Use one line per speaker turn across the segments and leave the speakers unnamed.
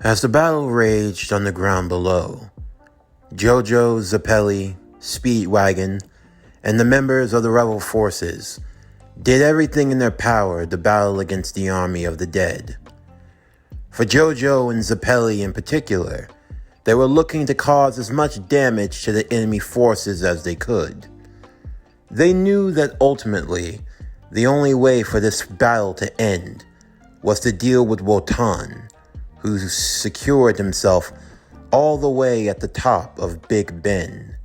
As the battle raged on the ground below, JoJo's, Zeppeli, Speedwagon, and the members of the rebel forces did everything in their power to battle against the army of the dead. For JoJo and Zeppeli in particular, they were looking to cause as much damage to the enemy forces as they could. They knew that ultimately, the only way for this battle to end was to deal with Wotan, who secured himself all the way at the top of Big Ben.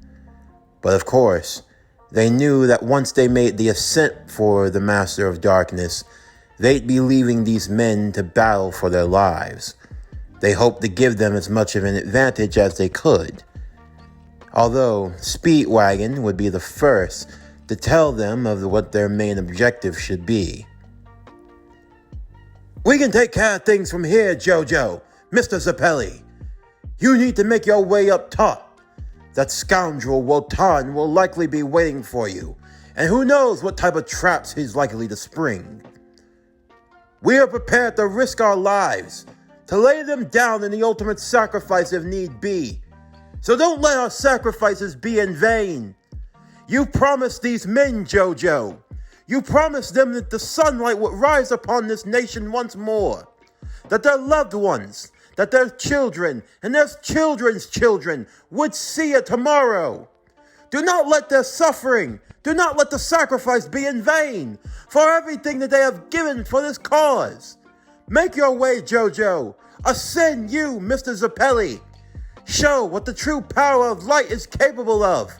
But of course, they knew that once they made the ascent for the Master of Darkness, they'd be leaving these men to battle for their lives. They hoped to give them as much of an advantage as they could. Although Speedwagon would be the first to tell them of what their main objective should be. "We can take care of things from here, JoJo, Mr. Zeppeli. You need to make your way up top. That scoundrel Wotan will likely be waiting for you, and who knows what type of traps he's likely to spring. We are prepared to risk our lives, to lay them down in the ultimate sacrifice if need be. So don't let our sacrifices be in vain. You promised these men, JoJo. You promised them that the sunlight would rise upon this nation once more, that their loved ones, that their children and their children's children would see it tomorrow. Do not let their suffering, do not let the sacrifice be in vain for everything that they have given for this cause. Make your way, JoJo. Ascend you, Mr. Zeppeli. Show what the true power of light is capable of,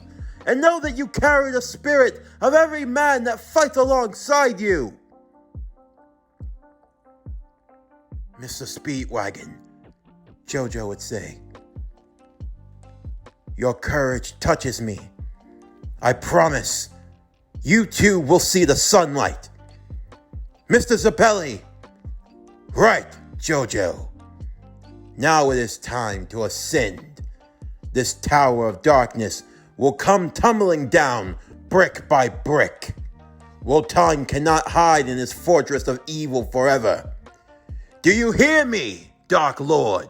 and know that you carry the spirit of every man that fights alongside you." "Mr. Speedwagon," JoJo would say, "your courage touches me. I promise, you too will see the sunlight." "Mr. Zeppeli." "Right, JoJo. Now it is time to ascend. This tower of darkness will come tumbling down brick by brick. Wotan cannot hide in his fortress of evil forever. Do you hear me, Dark Lord?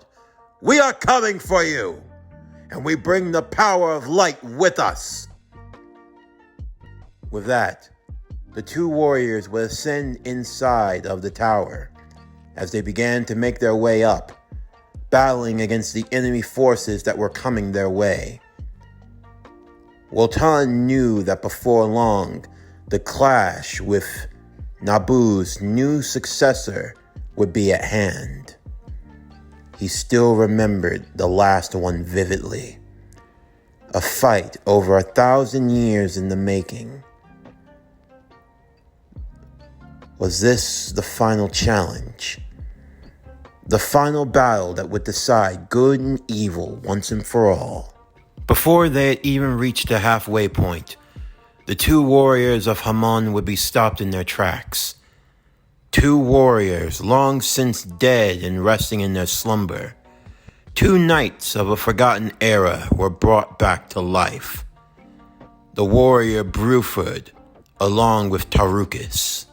We are coming for you, and we bring the power of light with us." With that, the two warriors would ascend inside of the tower as they began to make their way up, battling against the enemy forces that were coming their way. Wotan knew that before long, the clash with Nabu's new successor would be at hand. He still remembered the last one vividly. A fight over 1,000 years in the making. Was this the final challenge? The final battle that would decide good and evil once and for all? Before they had even reached the halfway point, the two warriors of Haman would be stopped in their tracks. Two warriors long since dead and resting in their slumber. Two knights of a forgotten era were brought back to life. The warrior Bruford, along with Tarukas.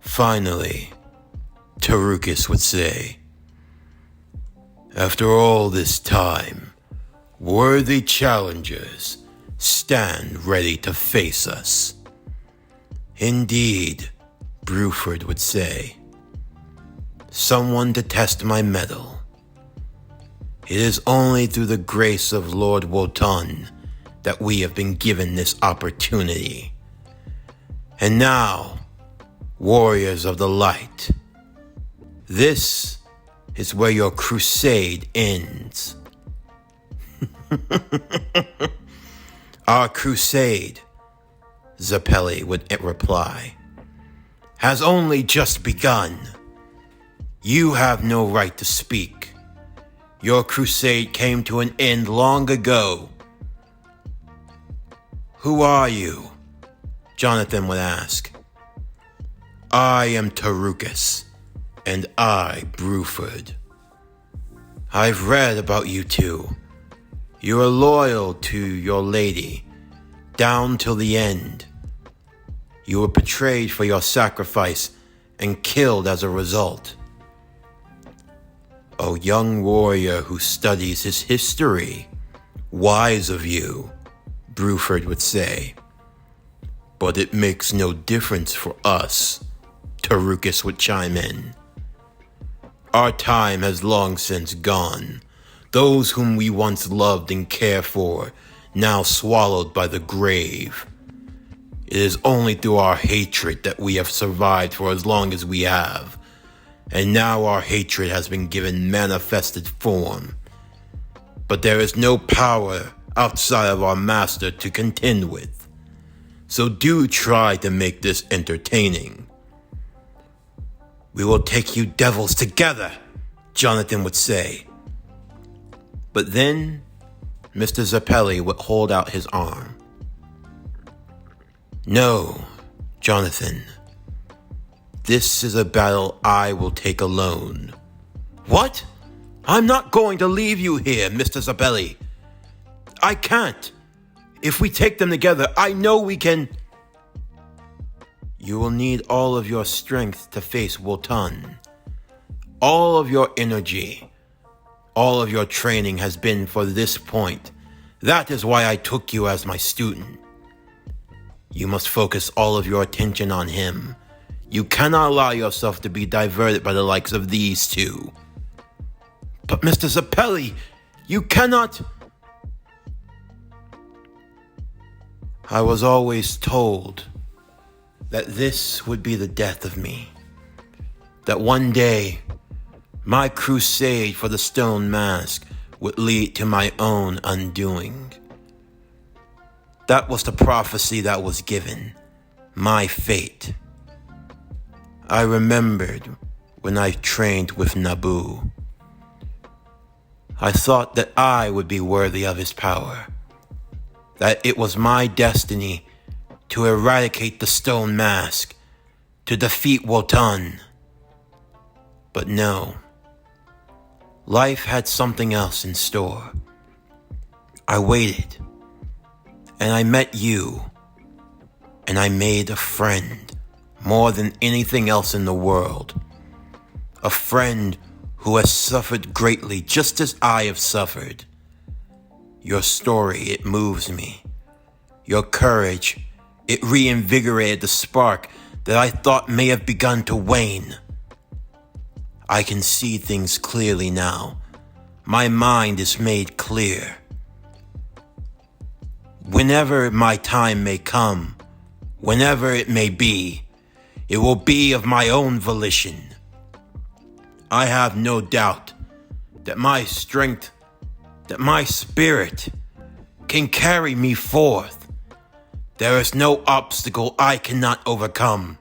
Finally, Tarukas would say, "After all this time, worthy challengers stand ready to face us." "Indeed," Bruford would say, "someone to test my mettle. It is only through the grace of Lord Wotan that we have been given this opportunity. And now, warriors of the light, this is where your crusade ends." "Our crusade," Zeppeli would reply, "has only just begun. You have no right to speak. Your crusade came to an end long ago." "Who are you?" Jonathan would ask. "I am Tarukas, and I Bruford. I've read about you two. You are loyal to your lady, down till the end. You were betrayed for your sacrifice and killed as a result. O young warrior who studies his history, wise of you, Bruford would say. But it makes no difference for us, Tarukas would chime in. Our time has long since gone. Those whom we once loved and cared for, now swallowed by the grave. It is only through our hatred that we have survived for as long as we have. And now our hatred has been given manifested form. But there is no power outside of our master to contend with. So do try to make this entertaining. We will take you devils together, Jonathan would say. But then, Mr. Zappelli would hold out his arm. No, Jonathan. This is a battle I will take alone. What? I'm not going to leave you here, Mr. Zappelli. I can't. If we take them together, I know we can. You will need all of your strength to face Wotan. All of your energy, all of your training has been for this point. That is why I took you as my student. You must focus all of your attention on him. You cannot allow yourself to be diverted by the likes of these two. But Mr. Zappelli, you cannot. I was always told that this would be the death of me. That one day, my crusade for the stone mask would lead to my own undoing. That was the prophecy that was given, my fate. I remembered when I trained with Naboo. I thought that I would be worthy of his power, that it was my destiny to eradicate the stone mask, to defeat Wotan. But no, life had something else in store. I waited, and I met you, and I made a friend more than anything else in the world. A friend who has suffered greatly just as I have suffered. Your story, it moves me. Your courage, it reinvigorated the spark that I thought may have begun to wane. I can see things clearly now. My mind is made clear. Whenever my time may come, whenever it may be, it will be of my own volition. I have no doubt that my strength, that my spirit can carry me forth. There is no obstacle I cannot overcome,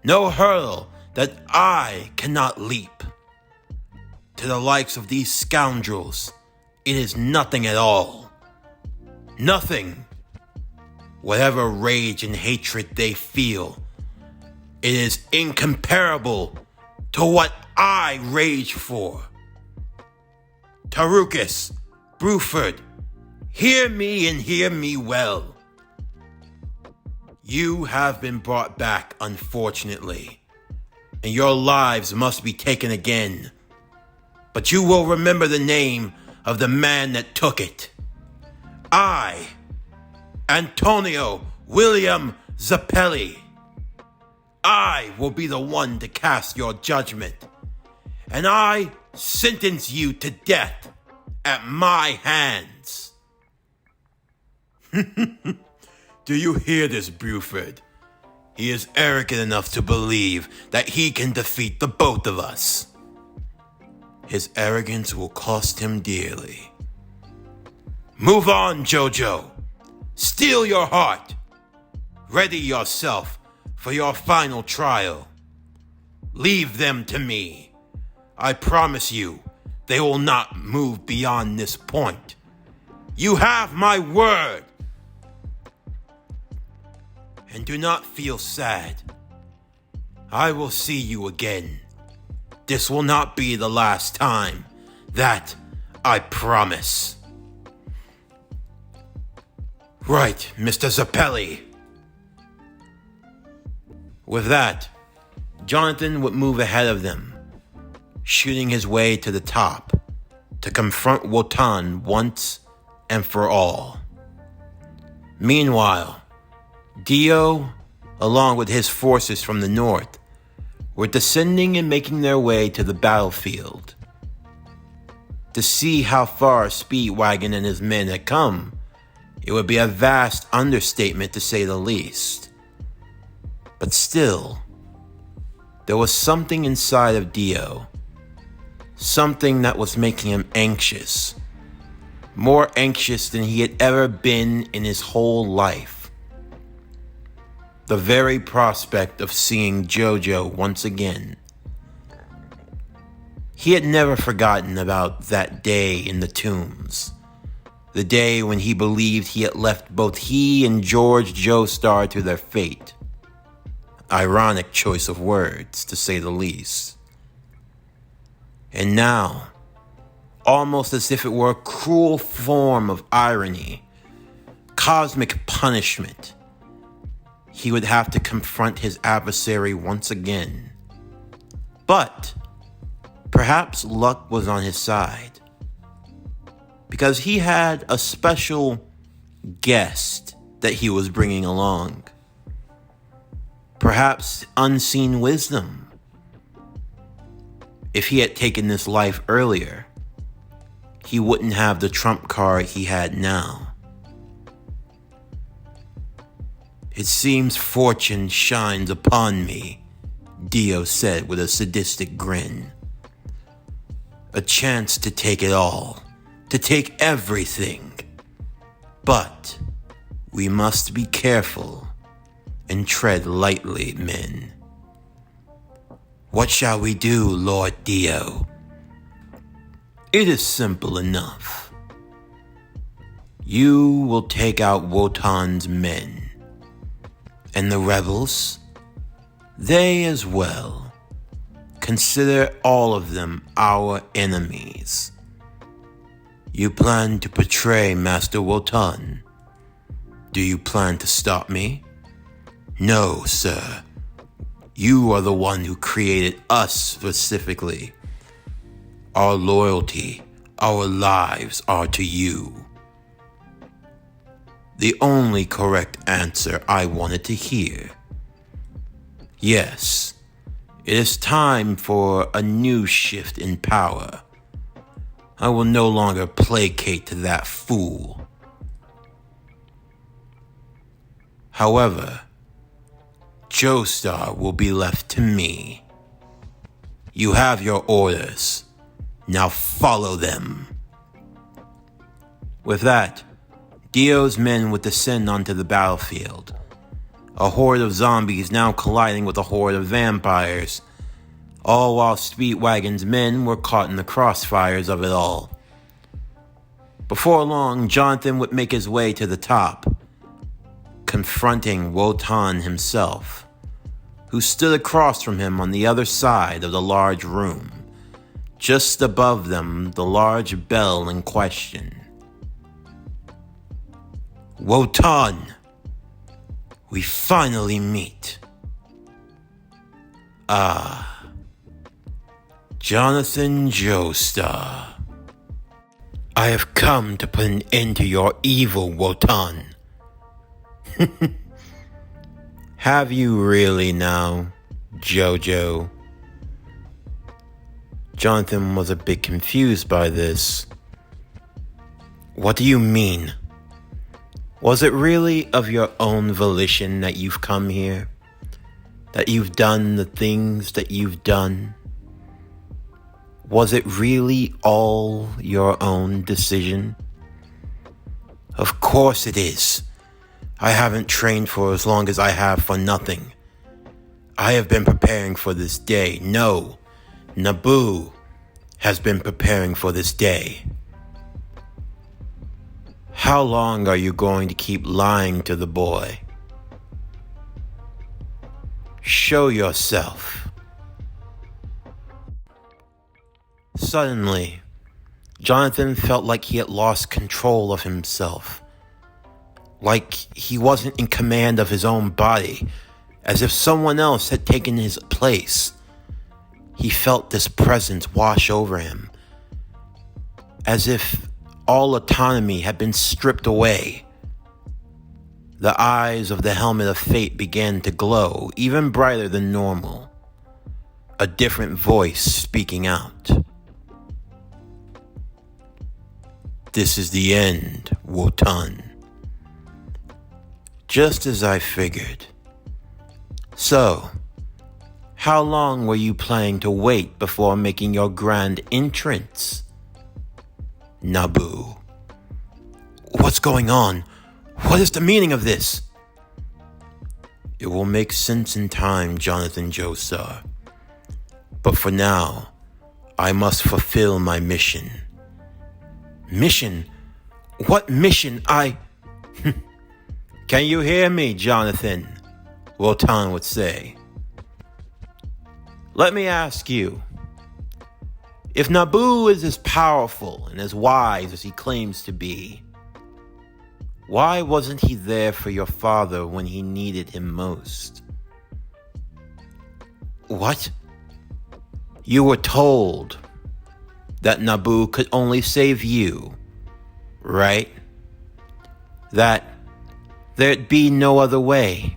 no hurdle that I cannot leap. To the likes of these scoundrels, it is nothing at all. Nothing. Whatever rage and hatred they feel, it is incomparable to what I rage for. Tarukas, Bruford, hear me and hear me well. You have been brought back, unfortunately, and your lives must be taken again. But you will remember the name of the man that took it. I, Antonio William Zappelli. I will be the one to cast your judgment, and I sentence you to death at my hands. Do you hear this, Bruford? He is arrogant enough to believe that he can defeat the both of us. His arrogance will cost him dearly. Move on, JoJo. Steel your heart. Ready yourself for your final trial. Leave them to me. I promise you, they will not move beyond this point. You have my word. And do not feel sad. I will see you again. This will not be the last time. That I promise. Right, Mr. Zappelli. With that, Jonathan would move ahead of them, shooting his way to the top to confront Wotan once and for all. Meanwhile, Dio, along with his forces from the north, were descending and making their way to the battlefield. To see how far Speedwagon and his men had come, it would be a vast understatement to say the least. But still, there was something inside of Dio, something that was making him anxious, more anxious than he had ever been in his whole life. The very prospect of seeing JoJo once again. He had never forgotten about that day in the tombs, the day when he believed he had left both he and George Joestar to their fate. Ironic choice of words, to say the least. And now, almost as if it were a cruel form of irony, cosmic punishment, he would have to confront his adversary once again. But perhaps luck was on his side, because he had a special guest that he was bringing along. Perhaps unseen wisdom. If he had taken this life earlier, he wouldn't have the trump card he had now. It seems fortune shines upon me, Dio said with a sadistic grin. A chance to take it all, to take everything. But we must be careful and tread lightly, men. What shall we do, Lord Dio? It is simple enough. You will take out Wotan's men. And the rebels? They as well. Consider all of them our enemies. You plan to betray Master Wotan? Do you plan to stop me? No, sir. You are the one who created us specifically. Our loyalty, our lives are to you. The only correct answer I wanted to hear. Yes, it is time for a new shift in power. I will no longer placate to that fool. However, Joestar will be left to me. You have your orders. Now follow them. With that, Dio's men would descend onto the battlefield. A horde of zombies now colliding with a horde of vampires, all while Speedwagon's men were caught in the crossfires of it all. Before long, Jonathan would make his way to the top, confronting Wotan himself, who stood across from him on the other side of the large room, just above them the large bell in question. Wotan, we finally meet. Jonathan Joestar. I have come to put an end to your evil, Wotan. Have you really now, JoJo? Jonathan was a bit confused by this. What do you mean? Was it really of your own volition that you've come here? That you've done the things that you've done? Was it really all your own decision? Of course it is. I haven't trained for as long as I have for nothing. I have been preparing for this day. No, Naboo has been preparing for this day. How long are you going to keep lying to the boy? Show yourself. Suddenly, Jonathan felt like he had lost control of himself. Like he wasn't in command of his own body, as if someone else had taken his place. He felt this presence wash over him, as if all autonomy had been stripped away. The eyes of the helmet of fate began to glow, even brighter than normal. A different voice speaking out. This is the end, Wotan. Just as I figured. So, how long were you planning to wait before making your grand entrance? Naboo. What's going on? What is the meaning of this? It will make sense in time, Jonathan Joestar. But for now, I must fulfill my mission. Mission? What mission? Can you hear me, Jonathan? Wotan would say. Let me ask you. If Naboo is as powerful and as wise as he claims to be, why wasn't he there for your father when he needed him most? What? You were told that Naboo could only save you, right? That there'd be no other way.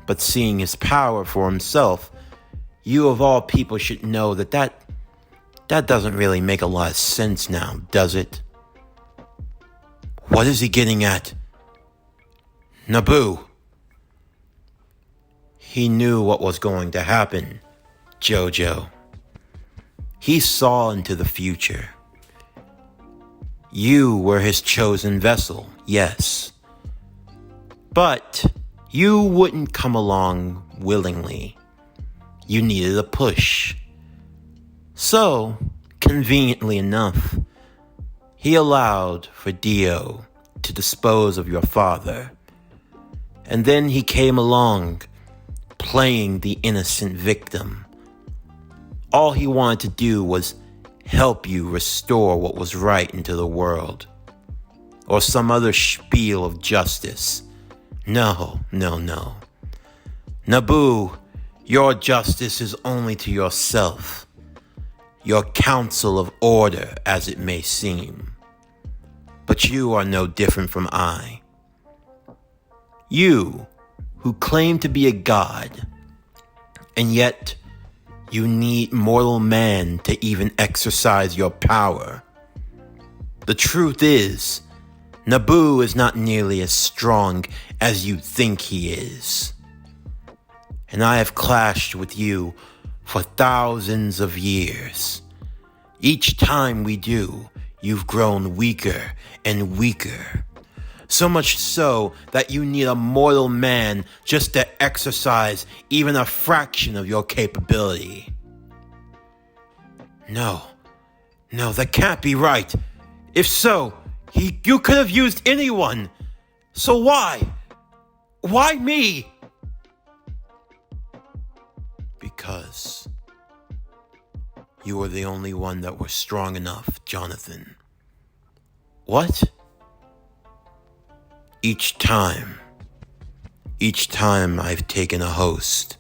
But seeing his power for himself, you of all people should know that doesn't really make a lot of sense now, does it? What is he getting at? Naboo. He knew what was going to happen, JoJo. He saw into the future. You were his chosen vessel, yes. But you wouldn't come along willingly. You needed a push. So, conveniently enough, he allowed for Dio to dispose of your father. And then he came along, playing the innocent victim. All he wanted to do was help you restore what was right into the world. Or some other spiel of justice. No. Naboo, your justice is only to yourself. Your council of order, as it may seem. But you are no different from I. You, who claim to be a god, and yet you need mortal man to even exercise your power. The truth is, Naboo is not nearly as strong as you think he is. And I have clashed with you for thousands of years. Each time we do, you've grown weaker and weaker. So much so that you need a mortal man just to exercise even a fraction of your capability. No, that can't be right. If so, you could have used anyone. So why? Why me? Because you were the only one that was strong enough, Jonathan. What? Each time I've taken a host,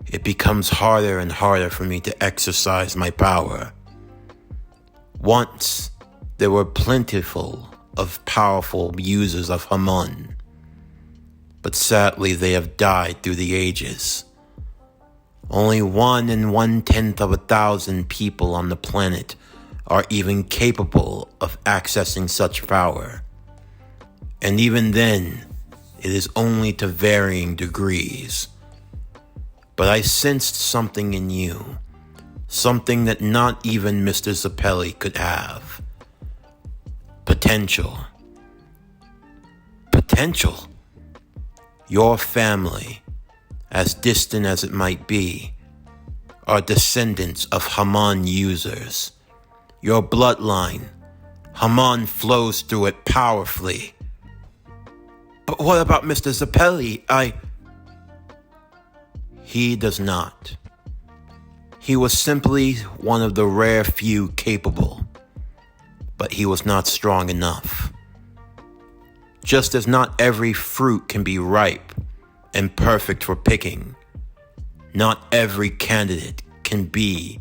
it becomes harder and harder for me to exercise my power. Once, there were plentiful of powerful users of Hamon, but sadly they have died through the ages. Only 1 in 1/10 of 1,000 people on the planet are even capable of accessing such power. And even then, it is only to varying degrees. But I sensed something in you, something that not even Mr. Zappelli could have. Potential. Your family, as distant as it might be, are descendants of Hamon users. Your bloodline, Hamon flows through it powerfully. But what about Mr. Zappelli? He does not. He was simply one of the rare few capable, but he was not strong enough. Just as not every fruit can be ripe and perfect for picking, not every candidate can be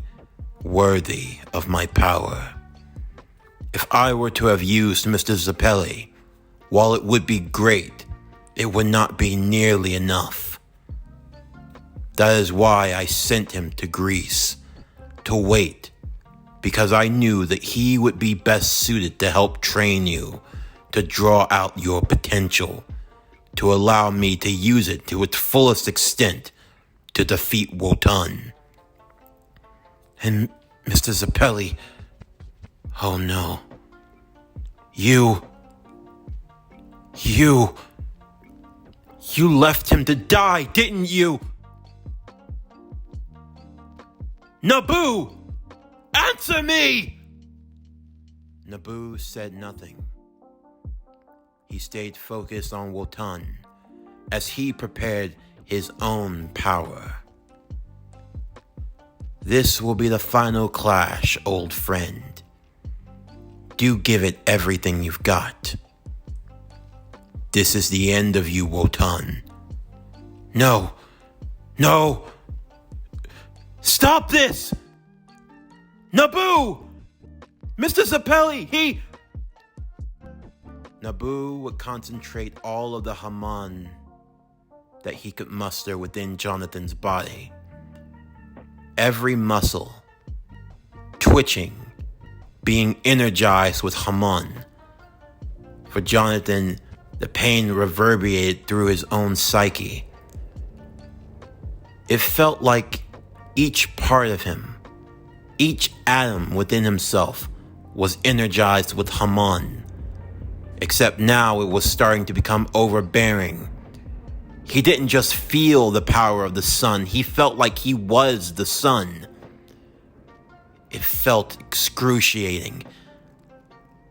worthy of my power. If I were to have used Mr. Zeppeli, while it would be great, it would not be nearly enough. That is why I sent him to Greece, to wait, because I knew that he would be best suited to help train you, to draw out your potential, to allow me to use it to its fullest extent to defeat Wotan. And Mr. Zeppeli, oh no. You left him to die, didn't you? Naboo! Answer me! Naboo said nothing. He stayed focused on Wotan as he prepared his own power. This will be the final clash, old friend. Do give it everything you've got. This is the end of you, Wotan. No! Stop this! Naboo! Mr. Zeppeli, Naboo would concentrate all of the Haman that he could muster within Jonathan's body. Every muscle twitching, being energized with Haman. For Jonathan, the pain reverberated through his own psyche. It felt like each part of him, each atom within himself, was energized with Haman. Except now it was starting to become overbearing. He didn't just feel the power of the sun, he felt like he was the sun. It felt excruciating,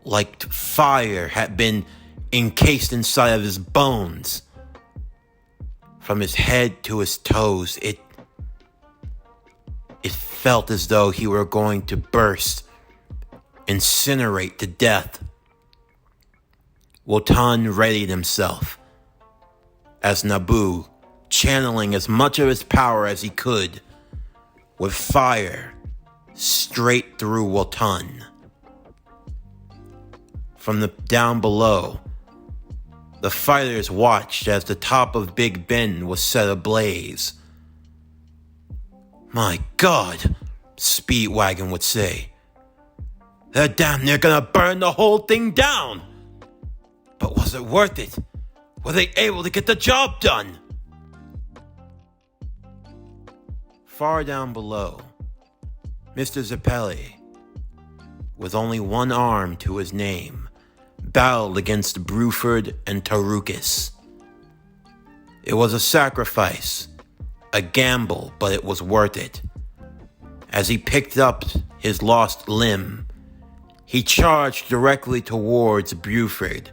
like fire had been encased inside of his bones. From his head to his toes, it felt as though he were going to burst, incinerate to death. Wotan readied himself as Naboo, channeling as much of his power as he could, with fire straight through Wotan. From the down below, the fighters watched as the top of Big Ben was set ablaze. My God, Speedwagon would say. They're damn near gonna burn the whole thing down. But was it worth it? Were they able to get the job done? Far down below, Mr. Zeppeli, with only one arm to his name, battled against Bruford and Tarukas. It was a sacrifice, a gamble, but it was worth it. As he picked up his lost limb, he charged directly towards Bruford,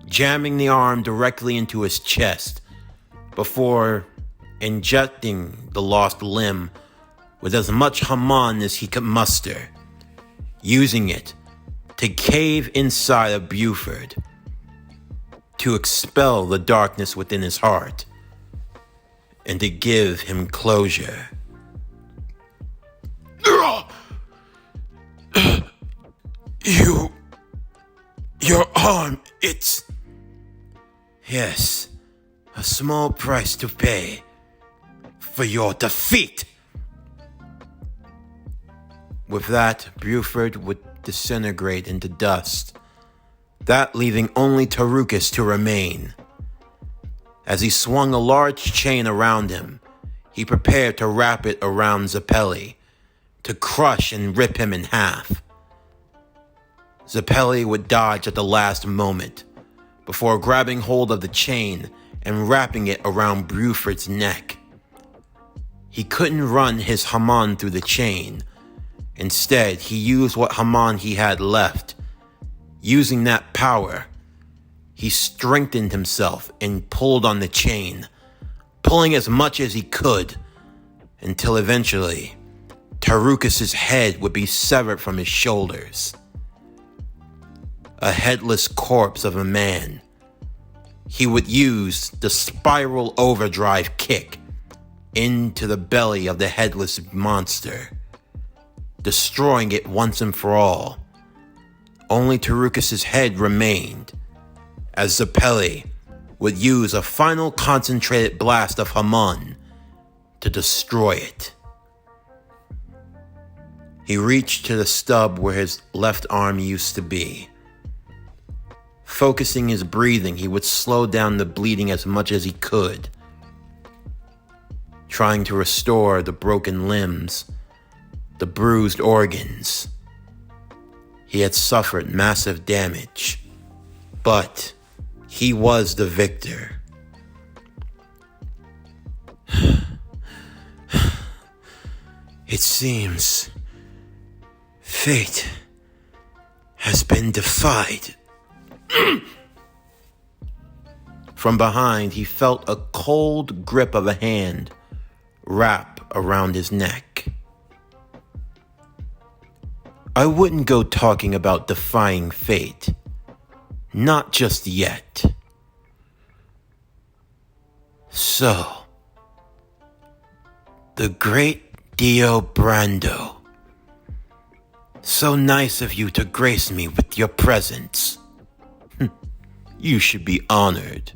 jamming the arm directly into his chest before injecting the lost limb with as much Haman as he could muster, using it to cave inside of Bruford, to expel the darkness within his heart, and to give him closure. Your arm, it's... Yes, a small price to pay for your defeat. With that, Bruford would disintegrate into dust, that leaving only Tarukas to remain. As he swung a large chain around him, he prepared to wrap it around Zeppeli, to crush and rip him in half. Zeppeli would dodge at the last moment, before grabbing hold of the chain and wrapping it around Bruford's neck. He couldn't run his Haman through the chain. Instead, he used what Haman he had left. Using that power, he strengthened himself and pulled on the chain, pulling as much as he could, until eventually, Tarukas' head would be severed from his shoulders. A headless corpse of a man, he would use the spiral overdrive kick into the belly of the headless monster, destroying it once and for all. Only Tarukas' head remained, as Zeppeli would use a final concentrated blast of Haman to destroy it. He reached to the stub where his left arm used to be. Focusing his breathing, he would slow down the bleeding as much as he could, trying to restore the broken limbs, the bruised organs. He had suffered massive damage, but he was the victor. It seems fate has been defied. From behind, he felt a cold grip of a hand wrap around his neck. I wouldn't go talking about defying fate. Not just yet. So, the great Dio Brando. So nice of you to grace me with your presence. You should be honored.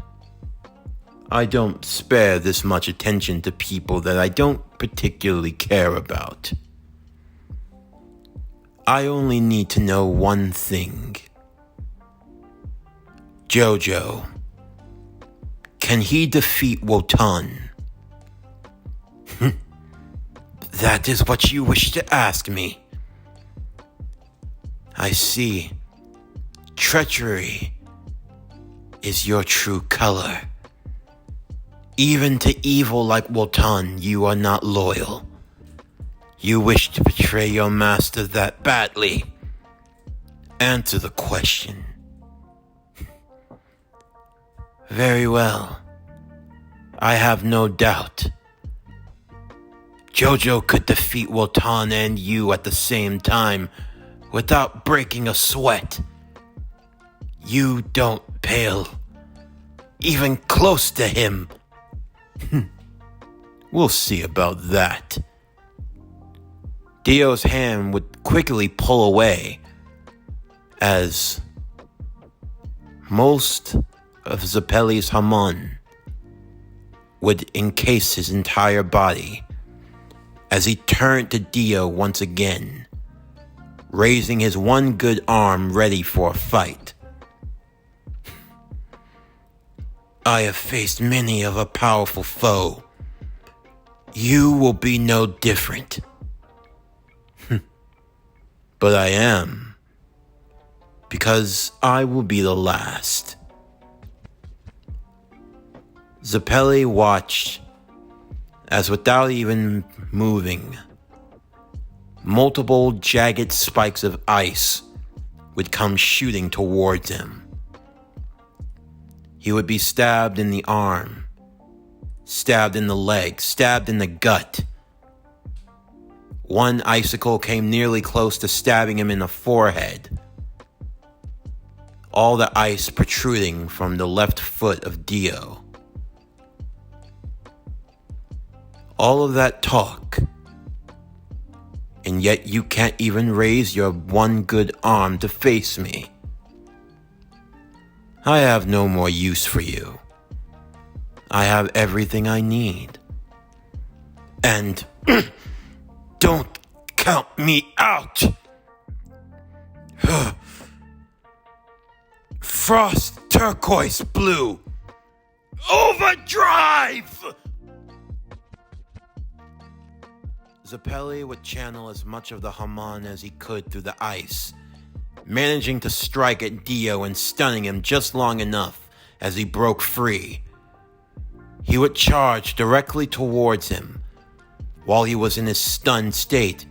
I don't spare this much attention to people that I don't particularly care about. I only need to know one thing. JoJo, can he defeat Wotan? That is what you wish to ask me. I see. Treachery is your true color. Even to evil like Wotan, you are not loyal. You wish to betray your master that badly. Answer the question. Very well. I have no doubt. JoJo could defeat Wotan and you at the same time without breaking a sweat. You don't pale even close to him. We'll see about that. Dio's hand would quickly pull away as most of Zeppeli's Haman would encase his entire body as he turned to Dio once again, raising his one good arm ready for a fight. I have faced many of a powerful foe. You will be no different. But I am, because I will be the last. Zeppeli watched as, without even moving, multiple jagged spikes of ice would come shooting towards him. He would be stabbed in the arm, stabbed in the leg, stabbed in the gut. One icicle came nearly close to stabbing him in the forehead. All the ice protruding from the left foot of Dio. All of that talk, and yet you can't even raise your one good arm to face me. I have no more use for you. I have everything I need. And don't count me out. Frost turquoise blue. Overdrive! Zeppeli would channel as much of the Haman as he could through the ice, managing to strike at Dio and stunning him just long enough as he broke free. He would charge directly towards him. While he was in his stunned state,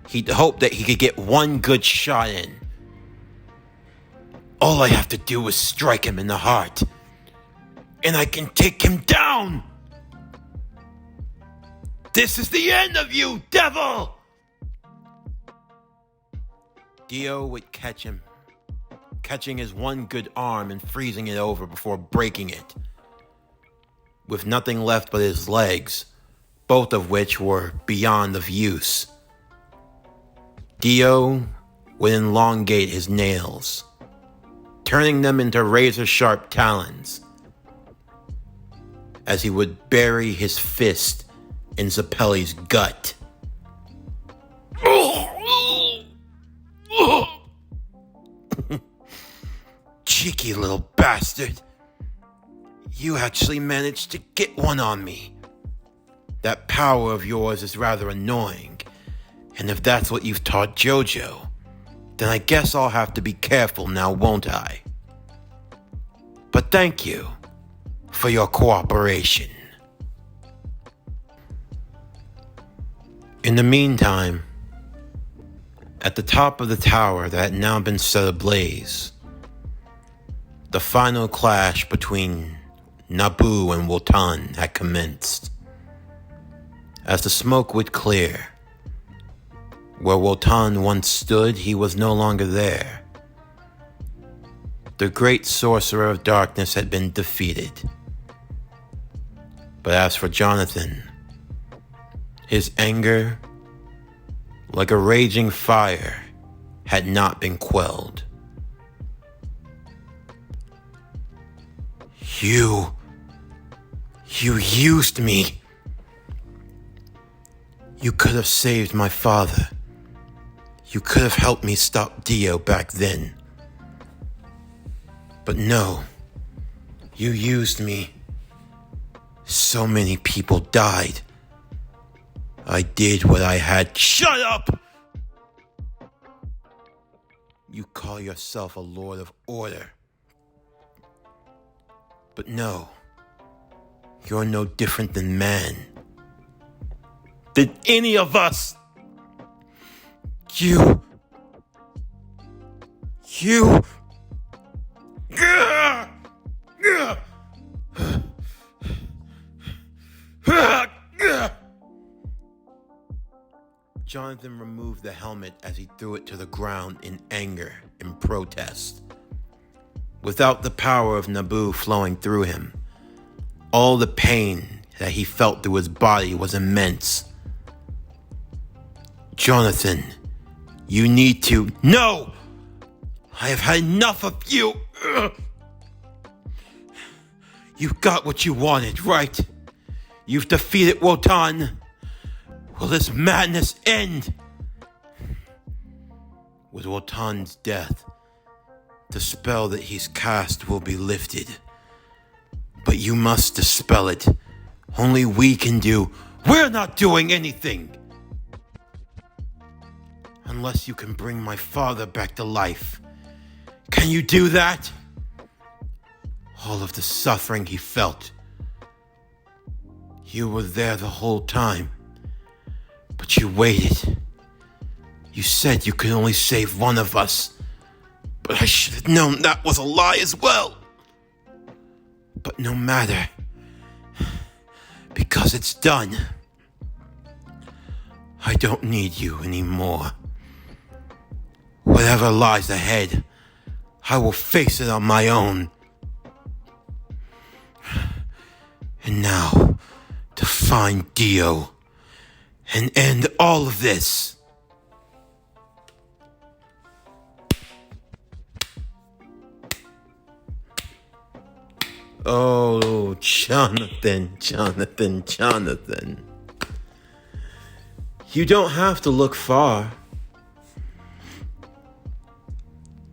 he'd hoped that he could get one good shot in. All I have to do is strike him in the heart, and I can take him down! This is the end of you, devil! Dio would catch him, catching his one good arm and freezing it over before breaking it. With nothing left but his legs, both of which were beyond of use, Dio would elongate his nails, turning them into razor-sharp talons, as he would bury his fist in Zappelli's gut. Cheeky little bastard. You actually managed to get one on me. That power of yours is rather annoying, and if that's what you've taught JoJo, then I guess I'll have to be careful now, won't I? But thank you for your cooperation. In the meantime, at the top of the tower that had now been set ablaze, the final clash between Naboo and Wotan had commenced. As the smoke would clear, where Wotan once stood, he was no longer there. The great sorcerer of darkness had been defeated. But as for Jonathan, his anger, like a raging fire, had not been quelled. You used me. You could have saved my father. You could have helped me stop Dio back then. But no, you used me. So many people died. I did what I had. Shut up! You call yourself a Lord of Order. But no, you're no different than man. Than any of us. You. Jonathan removed the helmet as he threw it to the ground in anger and protest. Without the power of Naboo flowing through him, all the pain that he felt through his body was immense. Jonathan, you need to... No! I have had enough of you! You've got what you wanted, right? You've defeated Wotan. Will this madness end? With Wotan's death, the spell that he's cast will be lifted. But you must dispel it. Only we can do... We're not doing anything! Unless you can bring my father back to life. Can you do that? All of the suffering he felt. You were there the whole time. But you waited. You said you could only save one of us. But I should have known that was a lie as well. But no matter. Because it's done. I don't need you anymore. Whatever lies ahead, I will face it on my own. And now, to find Dio and end all of this. Oh, Jonathan. You don't have to look far.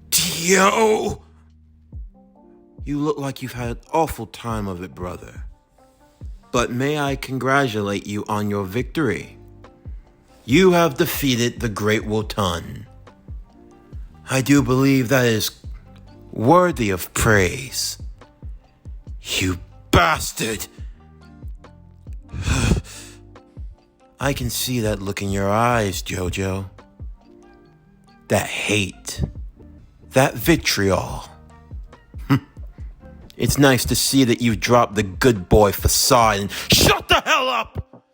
Dio! You look like you've had an awful time of it, brother. But may I congratulate you on your victory. You have defeated the Great Wotan. I do believe that is worthy of praise. You bastard! I can see that look in your eyes, JoJo. That hate. That vitriol. It's nice to see that you've dropped the good boy facade and shut the hell up!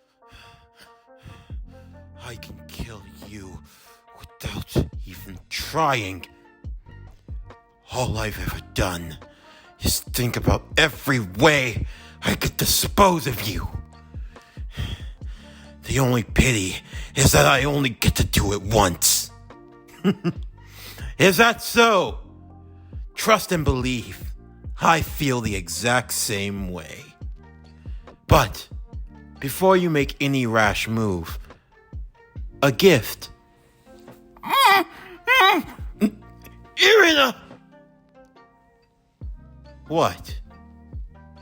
I can kill you without even trying. All I've ever done is think about every way I could dispose of you. The only pity is that I only get to do it once. Is that so? Trust and believe. I feel the exact same way. But before you make any rash move, a gift. Irina! What?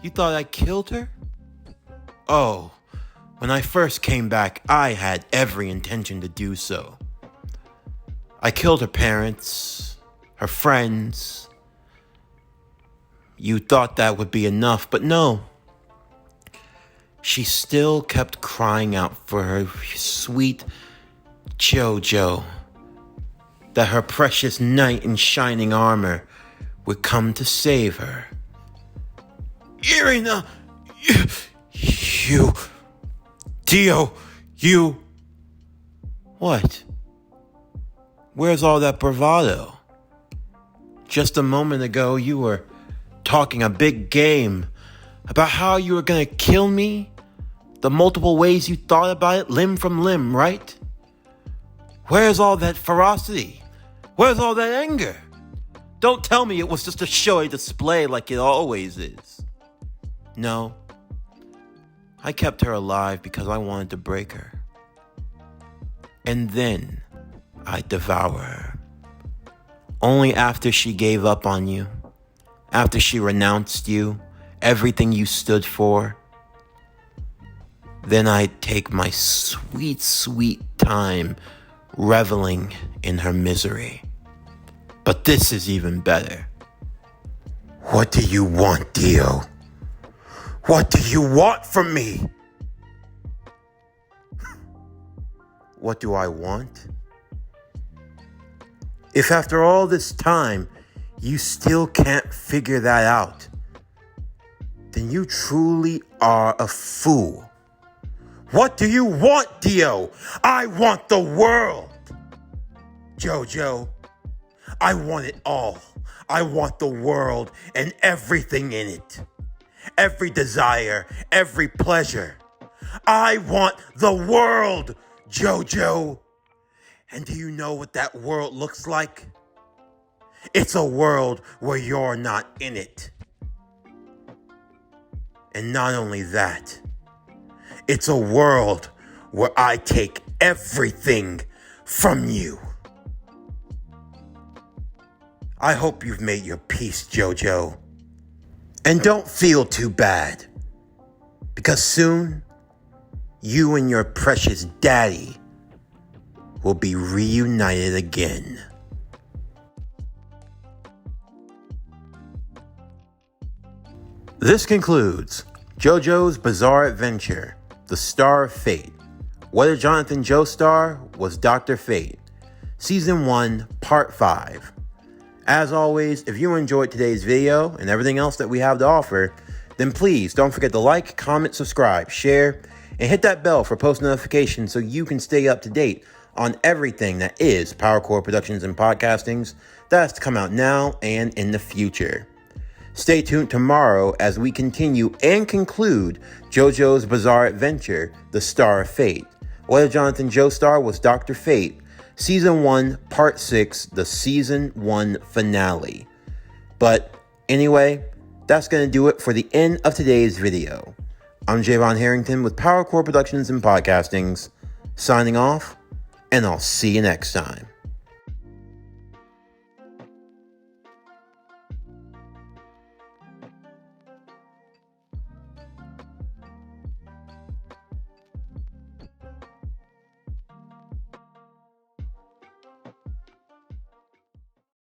You thought I killed her? Oh, when I first came back, I had every intention to do so. I killed her parents, her friends. You thought that would be enough, but no. She still kept crying out for her sweet JoJo, that her precious knight in shining armor would come to save her. Irina, you, Dio, you. What? Where's all that bravado? Just a moment ago, you were talking a big game about how you were gonna kill me, the multiple ways you thought about it, limb from limb, right? Where's all that ferocity? Where's all that anger? Don't tell me it was just a showy display like it always is. No. I kept her alive because I wanted to break her. And then I'd devour her. Only after she gave up on you, after she renounced you, everything you stood for, then I'd take my sweet, sweet time reveling in her misery. But this is even better. What do you want, Dio? What do you want from me? What do I want? If after all this time you still can't figure that out, then you truly are a fool. What do you want, Dio? I want the world. JoJo, I want it all. I want the world and everything in it. Every desire, every pleasure. I want the world, JoJo. And do you know what that world looks like? It's a world where you're not in it. And not only that, it's a world where I take everything from you. I hope you've made your peace, JoJo. And don't feel too bad, because soon, you and your precious daddy will be reunited again. This concludes JoJo's Bizarre Adventure, The Star of Fate. Whether Jonathan Joestar was Dr. Fate. Season 1, Part 5. As always, if you enjoyed today's video and everything else that we have to offer, then please don't forget to like, comment, subscribe, share, and hit that bell for post notifications so you can stay up to date on everything that is PowerCore Productions and Podcastings that's to come out now and in the future. Stay tuned tomorrow as we continue and conclude JoJo's Bizarre Adventure, The Star of Fate. Whether Jonathan Joestar was Dr. Fate, Season 1, Part 6, the Season 1 finale. But anyway, that's going to do it for the end of today's video. I'm Javon Harrington with PowerCore Productions and Podcastings, signing off, and I'll see you next time.